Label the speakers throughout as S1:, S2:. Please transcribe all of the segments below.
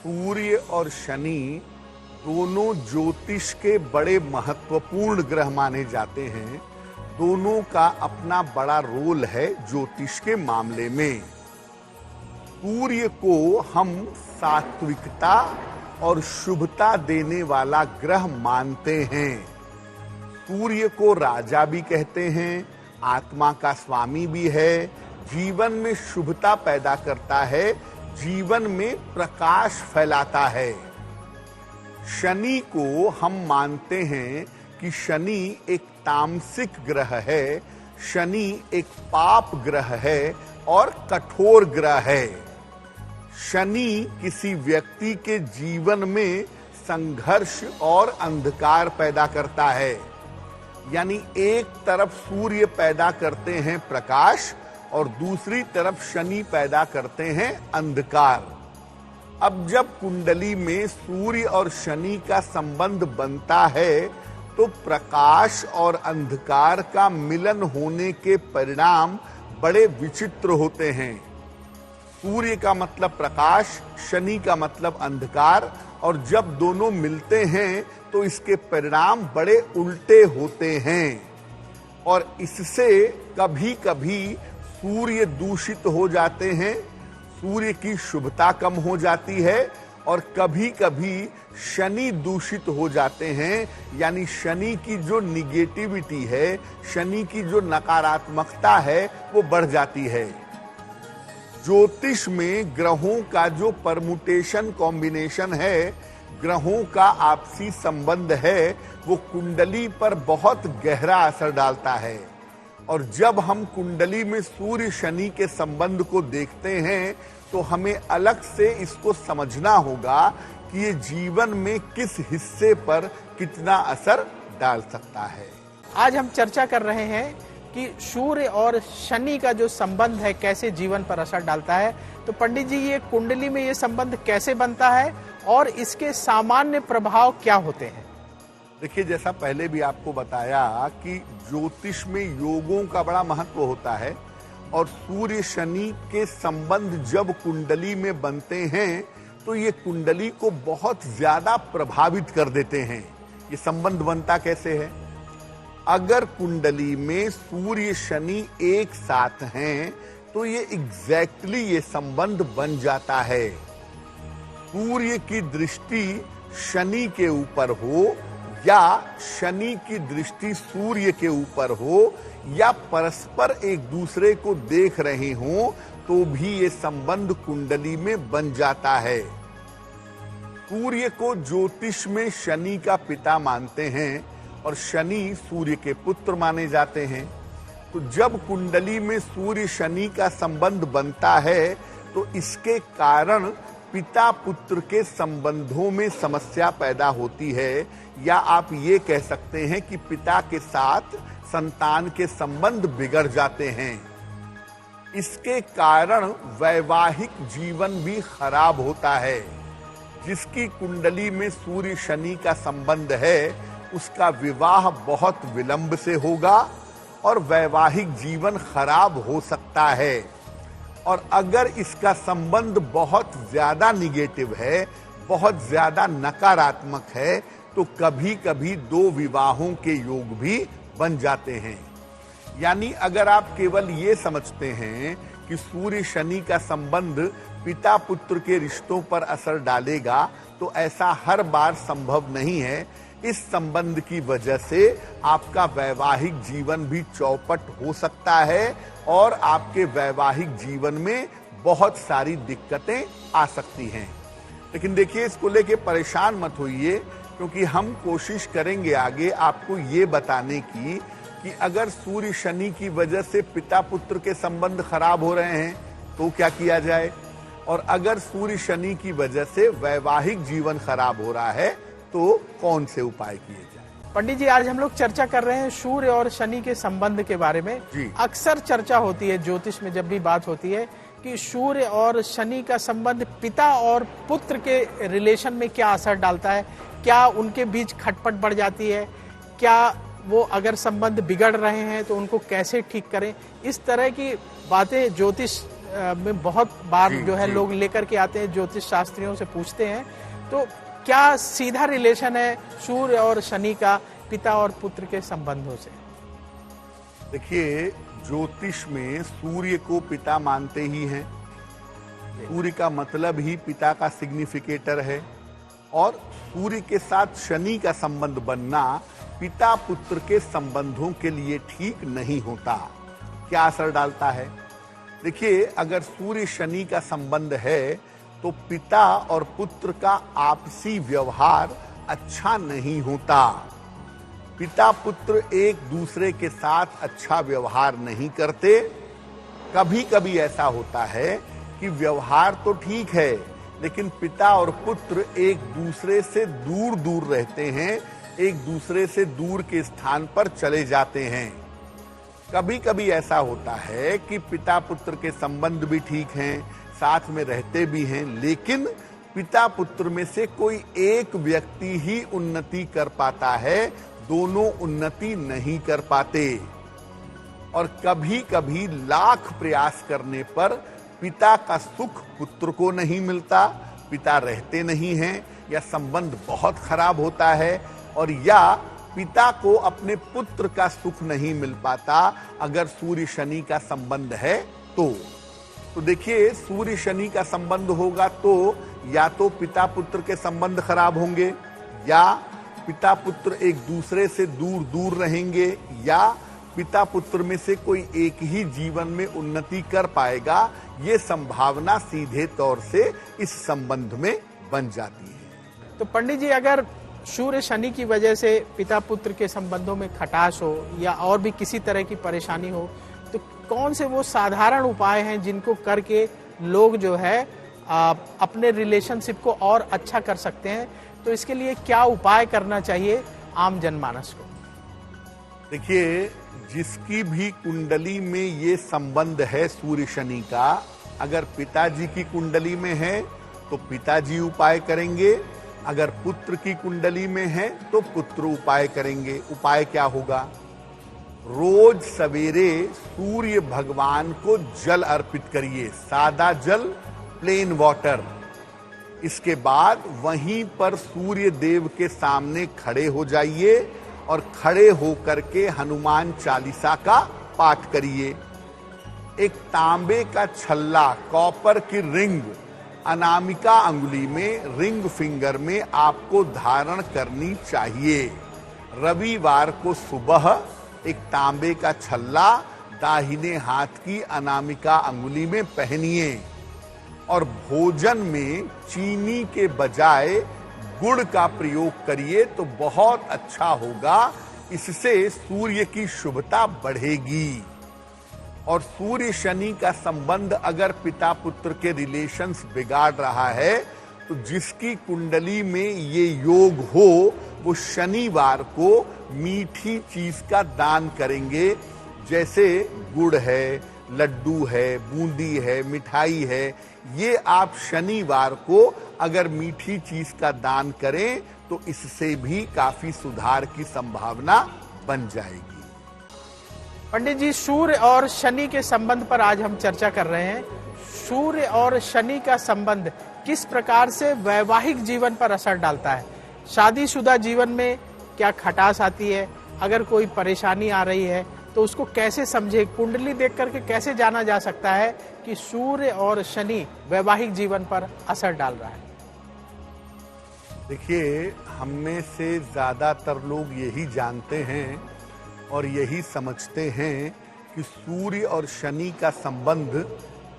S1: सूर्य और शनि दोनों ज्योतिष के बड़े महत्वपूर्ण ग्रह माने जाते हैं। दोनों का अपना बड़ा रोल है ज्योतिष के मामले में। सूर्य को हम सात्विकता और शुभता देने वाला ग्रह मानते हैं। सूर्य को राजा भी कहते हैं, आत्मा का स्वामी भी है, जीवन में शुभता पैदा करता है, जीवन में प्रकाश फैलाता है। शनि को हम मानते हैं कि शनि एक तामसिक ग्रह है, शनि एक पाप ग्रह है और कठोर ग्रह है। शनि किसी व्यक्ति के जीवन में संघर्ष और अंधकार पैदा करता है। यानी एक तरफ सूर्य पैदा करते हैं प्रकाश और दूसरी तरफ शनि पैदा करते हैं अंधकार। अब जब कुंडली में सूर्य और शनि का संबंध बनता है तो प्रकाश और अंधकार का मिलन होने के परिणाम बड़े विचित्र होते हैं। सूर्य का मतलब प्रकाश, शनि का मतलब अंधकार, और जब दोनों मिलते हैं तो इसके परिणाम बड़े उल्टे होते हैं। और इससे कभी कभी सूर्य दूषित हो जाते हैं, सूर्य की शुभता कम हो जाती है, और कभी कभी शनि दूषित हो जाते हैं। यानी शनि की जो निगेटिविटी है, शनि की जो नकारात्मकता है, वो बढ़ जाती है। ज्योतिष में ग्रहों का जो परमुटेशन कॉम्बिनेशन है, ग्रहों का आपसी संबंध है, वो कुंडली पर बहुत गहरा असर डालता है। और जब हम कुंडली में सूर्य शनि के संबंध को देखते हैं तो हमें अलग से इसको समझना होगा कि ये जीवन में किस हिस्से पर कितना असर डाल सकता है।
S2: आज हम चर्चा कर रहे हैं कि सूर्य और शनि का जो संबंध है कैसे जीवन पर असर डालता है। तो पंडित जी, ये कुंडली में ये संबंध कैसे बनता है और इसके सामान्य प्रभाव क्या होते हैं?
S1: देखिए, जैसा पहले भी आपको बताया कि ज्योतिष में योगों का बड़ा महत्व होता है, और सूर्य शनि के संबंध जब कुंडली में बनते हैं तो ये कुंडली को बहुत ज्यादा प्रभावित कर देते हैं। ये संबंध बनता कैसे है? अगर कुंडली में सूर्य शनि एक साथ हैं तो ये एग्जैक्टली ये संबंध बन जाता है। सूर्य की दृष्टि शनि के ऊपर हो या शनि की दृष्टि सूर्य के ऊपर हो या परस्पर एक दूसरे को देख रहे हो तो भी ये संबंध कुंडली में बन जाता है। सूर्य को ज्योतिष में शनि का पिता मानते हैं और शनि सूर्य के पुत्र माने जाते हैं। तो जब कुंडली में सूर्य शनि का संबंध बनता है तो इसके कारण पिता पुत्र के संबंधों में समस्या पैदा होती है, या आप ये कह सकते हैं कि पिता के साथ संतान के संबंध बिगड़ जाते हैं। इसके कारण वैवाहिक जीवन भी खराब होता है। जिसकी कुंडली में सूर्य शनि का संबंध है उसका विवाह बहुत विलंब से होगा और वैवाहिक जीवन खराब हो सकता है। और अगर इसका संबंध बहुत ज्यादा निगेटिव है, बहुत ज्यादा नकारात्मक है, तो कभी कभी दो विवाहों के योग भी बन जाते हैं। यानी अगर आप केवल ये समझते हैं कि सूर्य शनि का संबंध पिता पुत्र के रिश्तों पर असर डालेगा, तो ऐसा हर बार संभव नहीं है। इस संबंध की वजह से आपका वैवाहिक जीवन भी चौपट हो सकता है और आपके वैवाहिक जीवन में बहुत सारी दिक्कतें आ सकती हैं। लेकिन देखिए, इसको लेके परेशान मत होइए, क्योंकि हम कोशिश करेंगे आगे आपको ये बताने की कि अगर सूर्य शनि की वजह से पिता पुत्र के संबंध खराब हो रहे हैं तो क्या किया जाए, और अगर सूर्य शनि की वजह से वैवाहिक जीवन खराब हो रहा है तो कौन से उपाय किए जाए।
S2: पंडित जी, आज हम लोग चर्चा कर रहे हैं सूर्य और शनि के संबंध के बारे में। अक्सर चर्चा होती है ज्योतिष में, जब भी बात होती है कि सूर्य और शनि का संबंध पिता और पुत्र के रिलेशन में क्या असर डालता है, क्या उनके बीच खटपट बढ़ जाती है, क्या वो अगर संबंध बिगड़ रहे हैं तो उनको कैसे ठीक करें। इस तरह की बातें ज्योतिष में बहुत बार जो है
S1: जी।
S2: लोग लेकर के आते हैं, ज्योतिष शास्त्रियों से पूछते हैं, तो क्या सीधा रिलेशन है सूर्य और शनि का पिता और पुत्र के संबंधों से?
S1: देखिए, ज्योतिष में सूर्य को पिता मानते ही हैं। सूर्य का मतलब ही पिता का सिग्निफिकेटर है, और सूर्य के साथ शनि का संबंध बनना पिता पुत्र के संबंधों के लिए ठीक नहीं होता। क्या असर डालता है? देखिए, अगर सूर्य शनि का संबंध है तो पिता और पुत्र का आपसी व्यवहार अच्छा नहीं होता। पिता पुत्र एक दूसरे के साथ अच्छा व्यवहार नहीं करते। कभी कभी ऐसा होता है कि व्यवहार तो ठीक है, लेकिन पिता और पुत्र एक दूसरे से दूर दूर रहते हैं, एक दूसरे से दूर के स्थान पर चले जाते हैं। कभी कभी ऐसा होता है कि पिता पुत्र के संबंध भी ठीक हैं, साथ में रहते भी हैं, लेकिन पिता पुत्र में से कोई एक व्यक्ति ही उन्नति कर पाता है, दोनों उन्नति नहीं कर पाते। और कभी कभी लाख प्रयास करने पर पिता का सुख पुत्र को नहीं मिलता, पिता रहते नहीं हैं, या संबंध बहुत खराब होता है, और या पिता को अपने पुत्र का सुख नहीं मिल पाता अगर सूर्य शनि का संबंध है तो देखिए, सूर्य शनि का संबंध होगा तो या तो पिता पुत्र के संबंध खराब होंगे, या पिता पुत्र एक दूसरे से दूर दूर रहेंगे, या पिता पुत्र में से कोई एक ही जीवन में उन्नति कर पाएगा। ये संभावना सीधे तौर से इस संबंध में बन जाती है।
S2: तो पंडित जी, अगर सूर्य शनि की वजह से पिता पुत्र के संबंधों में खटास हो या और भी किसी तरह की परेशानी हो, तो कौन से वो साधारण उपाय हैं जिनको करके लोग जो है अपने रिलेशनशिप को और अच्छा कर सकते हैं? तो इसके लिए क्या उपाय करना चाहिए आम जनमानस को?
S1: देखिए, जिसकी भी कुंडली में ये संबंध है सूर्य शनि का, अगर पिताजी की कुंडली में है तो पिताजी उपाय करेंगे, अगर पुत्र की कुंडली में है तो पुत्र उपाय करेंगे। उपाय क्या होगा? रोज सवेरे सूर्य भगवान को जल अर्पित करिए, सादा जल, प्लेन वाटर। इसके बाद वहीं पर सूर्य देव के सामने खड़े हो जाइए और खड़े होकर के हनुमान चालीसा का पाठ करिए। एक तांबे का छल्ला, कॉपर की रिंग अनामिका अंगुली में, रिंग फिंगर में आपको धारण करनी चाहिए। रविवार को सुबह एक तांबे का छल्ला दाहिने हाथ की अनामिका अंगुली में पहनिए, और भोजन में चीनी के बजाय गुड़ का प्रयोग करिए तो बहुत अच्छा होगा। इससे सूर्य की शुभता बढ़ेगी। और सूर्य शनि का संबंध अगर पिता पुत्र के रिलेशंस बिगाड़ रहा है तो जिसकी कुंडली में ये योग हो वो शनिवार को मीठी चीज का दान करेंगे, जैसे गुड़ है, लड्डू है, बूंदी है, मिठाई है। ये आप शनिवार को अगर मीठी चीज का दान करें तो इससे भी काफी सुधार की संभावना बन जाएगी।
S2: पंडित जी, सूर्य और शनि के संबंध पर आज हम चर्चा कर रहे हैं। सूर्य और शनि का संबंध किस प्रकार से वैवाहिक जीवन पर असर डालता है? शादीशुदा जीवन में क्या खटास आती है? अगर कोई परेशानी आ रही है तो उसको कैसे समझे? कुंडली देख करके कैसे जाना जा सकता है कि सूर्य और शनि वैवाहिक जीवन पर असर डाल रहा है?
S1: देखिए, हम में से ज्यादातर लोग यही जानते हैं और यही समझते हैं कि सूर्य और शनि का संबंध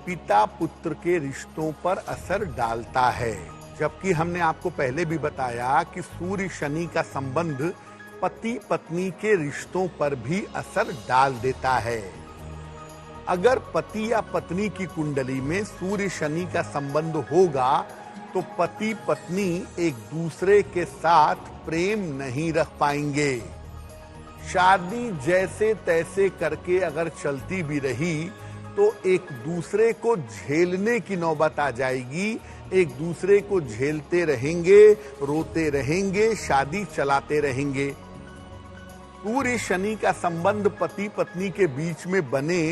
S1: पिता पुत्र के रिश्तों पर असर डालता है, जबकि हमने आपको पहले भी बताया कि सूर्य शनि का संबंध पति पत्नी के रिश्तों पर भी असर डाल देता है। अगर पति या पत्नी की कुंडली में सूर्य शनि का संबंध होगा तो पति पत्नी एक दूसरे के साथ प्रेम नहीं रख पाएंगे। शादी जैसे तैसे करके अगर चलती भी रही तो एक दूसरे को झेलने की नौबत आ जाएगी। एक दूसरे को झेलते रहेंगे, रोते रहेंगे, शादी चलाते रहेंगे। सूर्य शनि का संबंध पति पत्नी के बीच में बने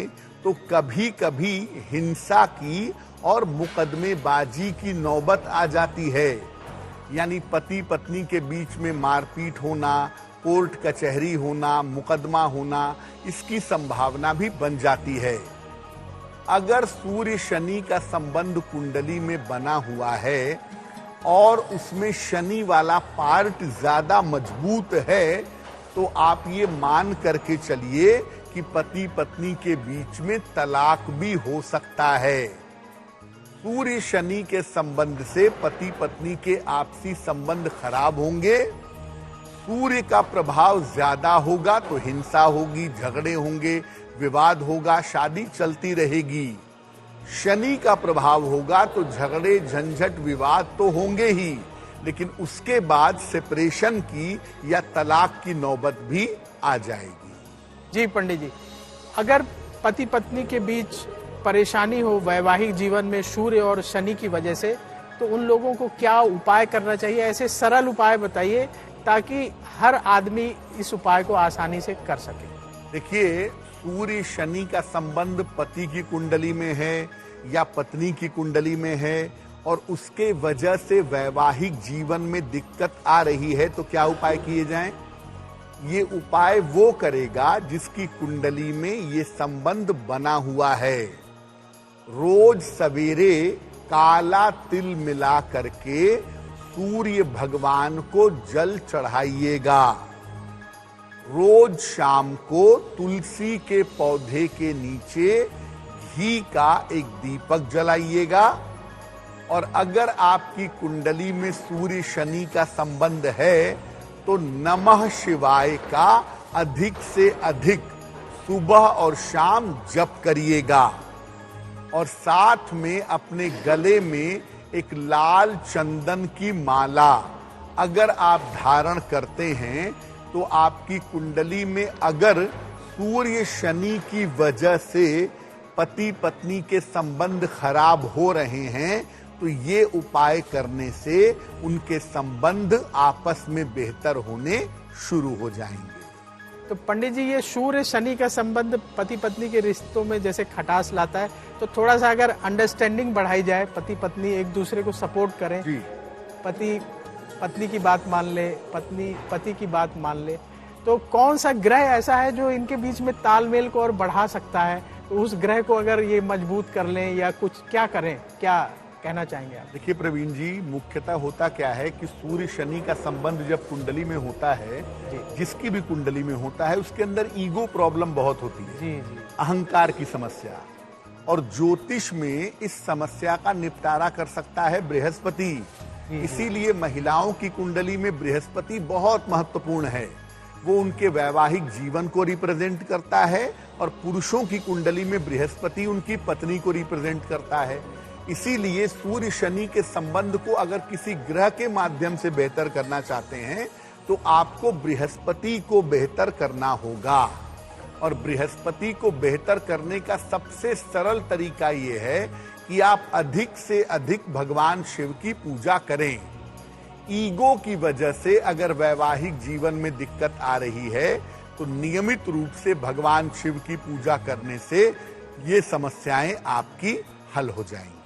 S1: तो कभी कभी हिंसा की और मुकदमेबाजी की नौबत आ जाती है। यानी पति पत्नी के बीच में मारपीट होना, कोर्ट कचहरी होना, मुकदमा होना, इसकी संभावना भी बन जाती है। अगर सूर्य शनि का संबंध कुंडली में बना हुआ है और उसमें शनि वाला पार्ट ज्यादा मजबूत है, तो आप ये मान करके चलिए कि पति पत्नी के बीच में तलाक भी हो सकता है। सूर्य शनि के संबंध से पति पत्नी के आपसी संबंध खराब होंगे। सूर्य का प्रभाव ज्यादा होगा तो हिंसा होगी, झगड़े होंगे, विवाद होगा, शादी चलती रहेगी। शनि का प्रभाव होगा तो झगड़े, झंझट, विवाद तो होंगे ही, लेकिन उसके बाद सेपरेशन की या तलाक की नौबत भी आ जाएगी।
S2: जी पंडित जी, अगर पति पत्नी के बीच परेशानी हो वैवाहिक जीवन में सूर्य और शनि की वजह से, तो उन लोगों को क्या उपाय करना चाहिए? ऐसे सरल उपाय बताइए ताकि हर आदमी इस उपाय को आसानी से कर सके।
S1: देखिए, सूर्य शनि का संबंध पति की कुंडली में है या पत्नी की कुंडली में है और उसके वजह से वैवाहिक जीवन में दिक्कत आ रही है, तो क्या उपाय किए जाएं? ये उपाय वो करेगा जिसकी कुंडली में ये संबंध बना हुआ है। रोज सवेरे काला तिल मिला करके सूर्य भगवान को जल चढ़ाइएगा। रोज शाम को तुलसी के पौधे के नीचे घी का एक दीपक जलाइएगा। और अगर आपकी कुंडली में सूर्य शनि का संबंध है तो नमः शिवाय का अधिक से अधिक सुबह और शाम जप करिएगा। और साथ में अपने गले में एक लाल चंदन की माला अगर आप धारण करते हैं, तो आपकी कुंडली में अगर सूर्य शनि की वजह से पति पत्नी के संबंध खराब हो रहे हैं, तो ये उपाय करने से उनके संबंध आपस में बेहतर होने शुरू हो जाएंगे।
S2: तो पंडित जी, ये सूर्य शनि का संबंध पति पत्नी के रिश्तों में जैसे खटास लाता है, तो थोड़ा सा अगर अंडरस्टैंडिंग बढ़ाई जाए, पति पत्नी एक दूसरे को सपोर्ट करें, पति पत्नी की बात मान ले, पत्नी पति की बात मान ले, तो कौन सा ग्रह ऐसा है जो इनके बीच में तालमेल को और बढ़ा सकता है? तो उस ग्रह को अगर ये मजबूत कर लें या कुछ क्या करें, क्या कहना चाहेंगे आप?
S1: देखिए प्रवीण जी, मुख्यतः होता क्या है कि सूर्य शनि का संबंध जब कुंडली में होता है, जिसकी भी कुंडली में होता है, उसके अंदर ईगो प्रॉब्लम बहुत होती है।
S2: जी जी।
S1: अहंकार की समस्या। और ज्योतिष में इस समस्या का निपटारा कर सकता है बृहस्पति। इसीलिए महिलाओं की कुंडली में बृहस्पति बहुत महत्वपूर्ण है। वो उनके वैवाहिक जीवन को रिप्रेजेंट करता है और पुरुषों की कुंडली में बृहस्पति उनकी पत्नी को रिप्रेजेंट करता है। इसीलिए सूर्य शनि के संबंध को अगर किसी ग्रह के माध्यम से बेहतर करना चाहते हैं, तो आपको बृहस्पति को बेहतर करना होगा। और बृहस्पति को बेहतर करने का सबसे सरल तरीका ये है कि आप अधिक से अधिक भगवान शिव की पूजा करें। ईगो की वजह से अगर वैवाहिक जीवन में दिक्कत आ रही है, तो नियमित रूप से भगवान शिव की पूजा करने से ये समस्याएं आपकी हल हो जाएंगी।